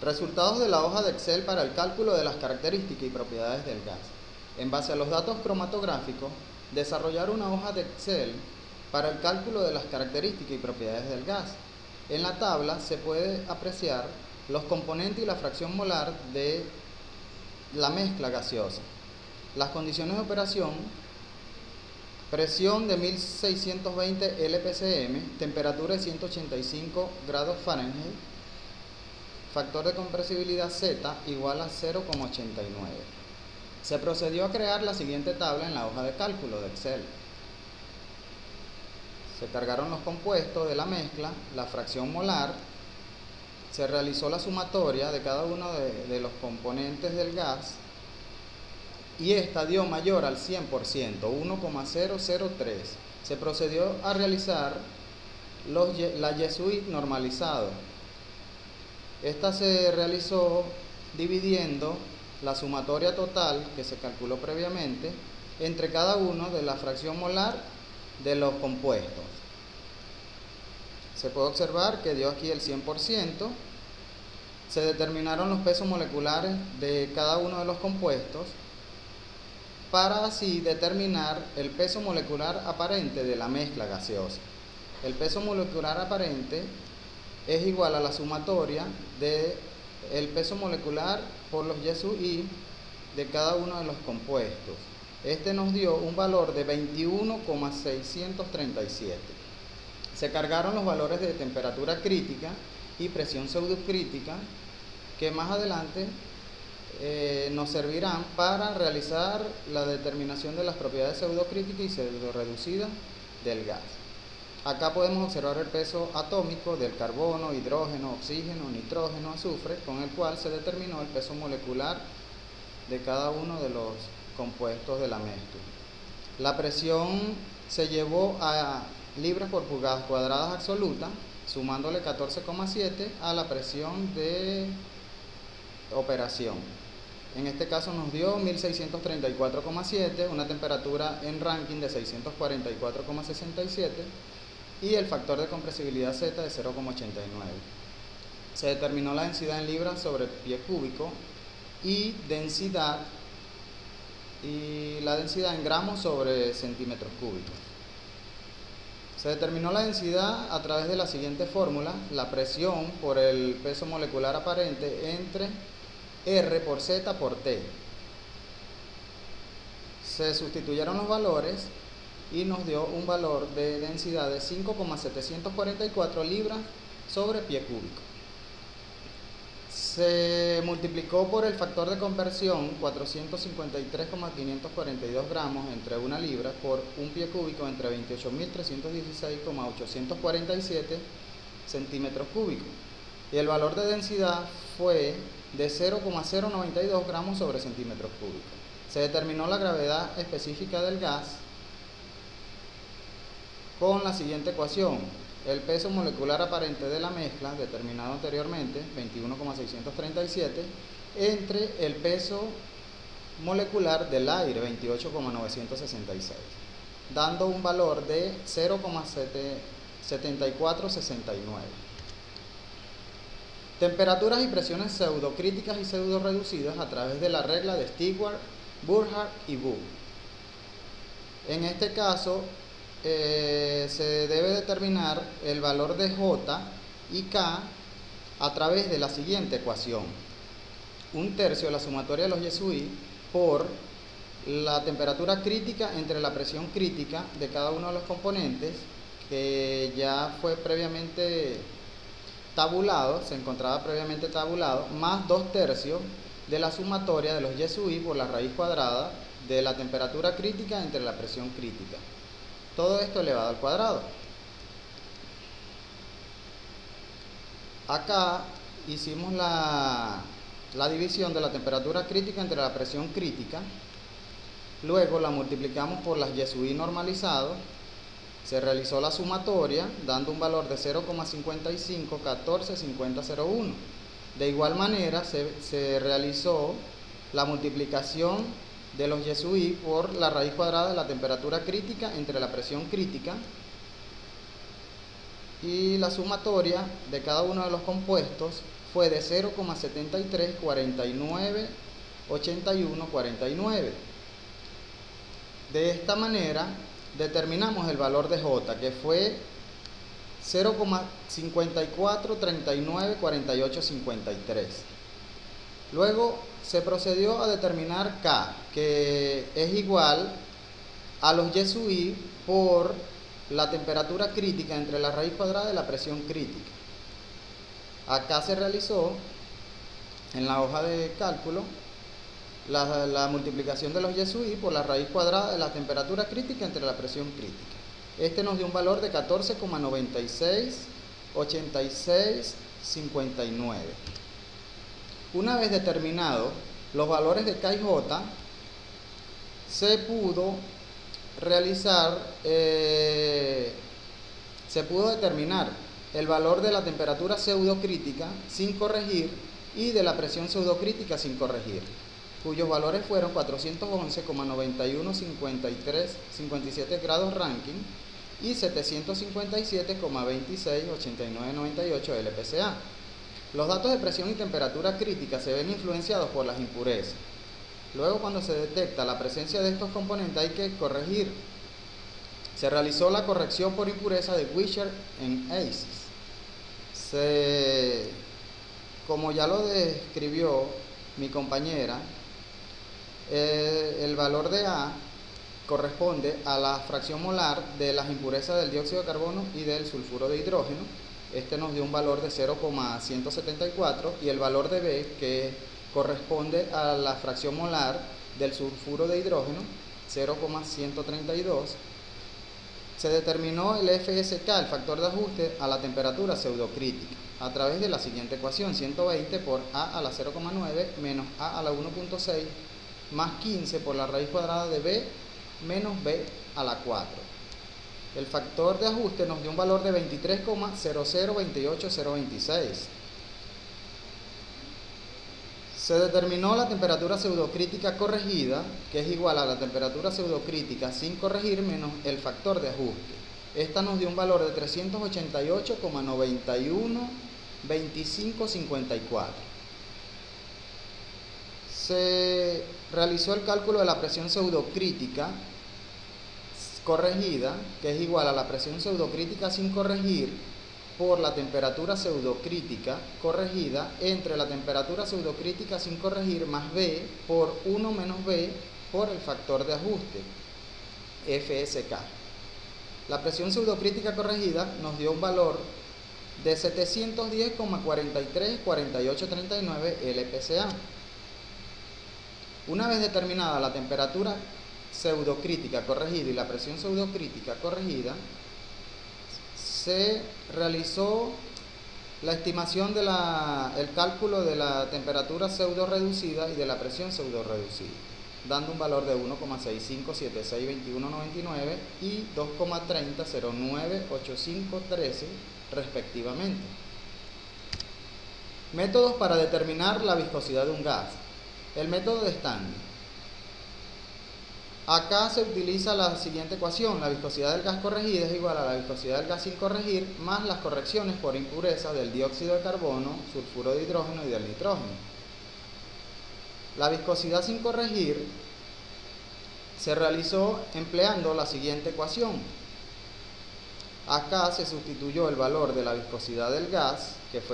Resultados de la hoja de Excel para el cálculo de las características y propiedades del gas. En base a los datos cromatográficos, desarrollar una hoja de Excel para el cálculo de las características y propiedades del gas. En la tabla se puede apreciar los componentes y la fracción molar de la mezcla gaseosa. Las condiciones de operación: presión de 1620 LPCM, temperatura de 185 grados Fahrenheit, factor de compresibilidad Z igual a 0,89. Se procedió a crear la siguiente tabla en la hoja de cálculo de Excel. Se cargaron los compuestos de la mezcla, la fracción molar, se realizó la sumatoria de cada uno de los componentes del gas y esta dio mayor al 100%, 1,003. Se procedió a realizar la Jesuit normalizado. Esta se realizó dividiendo la sumatoria total que se calculó previamente entre cada uno de la fracción molar de los compuestos. Se puede observar que dio aquí el 100%. Se determinaron los pesos moleculares de cada uno de los compuestos para así determinar el peso molecular aparente de la mezcla gaseosa. El peso molecular aparente es igual a la sumatoria del peso molecular por los YSUI de cada uno de los compuestos. Este nos dio un valor de 21,637. Se cargaron los valores de temperatura crítica y presión pseudocrítica que más adelante nos servirán para realizar la determinación de las propiedades pseudocríticas y pseudoreducidas del gas. Acá podemos observar el peso atómico del carbono, hidrógeno, oxígeno, nitrógeno, azufre, con el cual se determinó el peso molecular de cada uno de los compuestos de la mezcla. La presión se llevó a libras por pulgadas cuadradas absoluta, sumándole 14,7 a la presión de operación. En este caso nos dio 1634,7, una temperatura en Rankine de 644,67 y el factor de compresibilidad Z de 0,89. Se determinó la densidad en libras sobre pie cúbico y la densidad en gramos sobre centímetros cúbicos. Se determinó la densidad a través de la siguiente fórmula: la presión por el peso molecular aparente entre R por Z por T. Se sustituyeron los valores y nos dio un valor de densidad de 5,744 libras sobre pie cúbico. Se multiplicó por el factor de conversión 453,542 gramos entre una libra por un pie cúbico entre 28.316,847 centímetros cúbicos. Y el valor de densidad fue de 0,092 gramos sobre centímetros cúbicos. Se determinó la gravedad específica del gas con la siguiente ecuación: el peso molecular aparente de la mezcla, determinado anteriormente, 21,637, entre el peso molecular del aire, 28,966, dando un valor de 0,7469. Temperaturas y presiones pseudocríticas y pseudoreducidas a través de la regla de Stewart, Burkhardt y Boo. En este caso, se debe determinar el valor de J y K a través de la siguiente ecuación: 1/3 de la sumatoria de los YSUI por la temperatura crítica entre la presión crítica de cada uno de los componentes, que ya fue previamente tabulado, se encontraba previamente tabulado, más 2/3 de la sumatoria de los YSUI por la raíz cuadrada de la temperatura crítica entre la presión crítica. Todo esto elevado al cuadrado. Acá hicimos la división de la temperatura crítica entre la presión crítica. Luego la multiplicamos por las YSUI normalizado. Se realizó la sumatoria dando un valor de 0,55145001. De igual manera se realizó la multiplicación de los YSUI por la raíz cuadrada de la temperatura crítica entre la presión crítica, y la sumatoria de cada uno de los compuestos fue de 0,73 49 81 49. De esta manera determinamos el valor de J, que fue 0,54 39 48 53. Luego se procedió a determinar K, que es igual a los YSUI por la temperatura crítica entre la raíz cuadrada de la presión crítica. Acá se realizó en la hoja de cálculo la multiplicación de los YSUI por la raíz cuadrada de la temperatura crítica entre la presión crítica. Este nos dio un valor de 14,96 86 59. Una vez determinados los valores de K y J, se pudo determinar el valor de la temperatura pseudocrítica sin corregir y de la presión pseudocrítica sin corregir, cuyos valores fueron 411,9157 grados Rankine y 757,268998 LPCA. Los datos de presión y temperatura crítica se ven influenciados por las impurezas. Luego, cuando se detecta la presencia de estos componentes, hay que corregir. Se realizó la corrección por impureza de Wishart en ACES. Como ya lo describió mi compañera, el valor de A corresponde a la fracción molar de las impurezas del dióxido de carbono y del sulfuro de hidrógeno. Este nos dio un valor de 0,174, y el valor de B, que corresponde a la fracción molar del sulfuro de hidrógeno, 0,132. Se determinó el FSK, el factor de ajuste a la temperatura pseudocrítica, a través de la siguiente ecuación: 120 por A a la 0,9 menos A a la 1,6 más 15 por la raíz cuadrada de B menos B a la 4. El factor de ajuste nos dio un valor de 23,0028026. Se determinó la temperatura pseudocrítica corregida, que es igual a la temperatura pseudocrítica sin corregir menos el factor de ajuste. Esta nos dio un valor de 388,912554. Se realizó el cálculo de la presión pseudocrítica corregida, que es igual a la presión pseudocrítica sin corregir por la temperatura pseudocrítica corregida entre la temperatura pseudocrítica sin corregir más B por 1 menos B por el factor de ajuste, FSK. La presión pseudocrítica corregida nos dio un valor de 710,434839 LPCA. Una vez determinada la temperatura pseudocrítica corregida y la presión pseudocrítica corregida, se realizó la estimación el cálculo de la temperatura pseudo reducida y de la presión pseudo reducida, dando un valor de 1,65762199 y 2,30098513 respectivamente. Métodos para determinar la viscosidad de un gas. El método de Stanley. Acá se utiliza la siguiente ecuación: la viscosidad del gas corregida es igual a la viscosidad del gas sin corregir más las correcciones por impureza del dióxido de carbono, sulfuro de hidrógeno y del nitrógeno. La viscosidad sin corregir se realizó empleando la siguiente ecuación. Acá se sustituyó el valor de la viscosidad del gas, que fue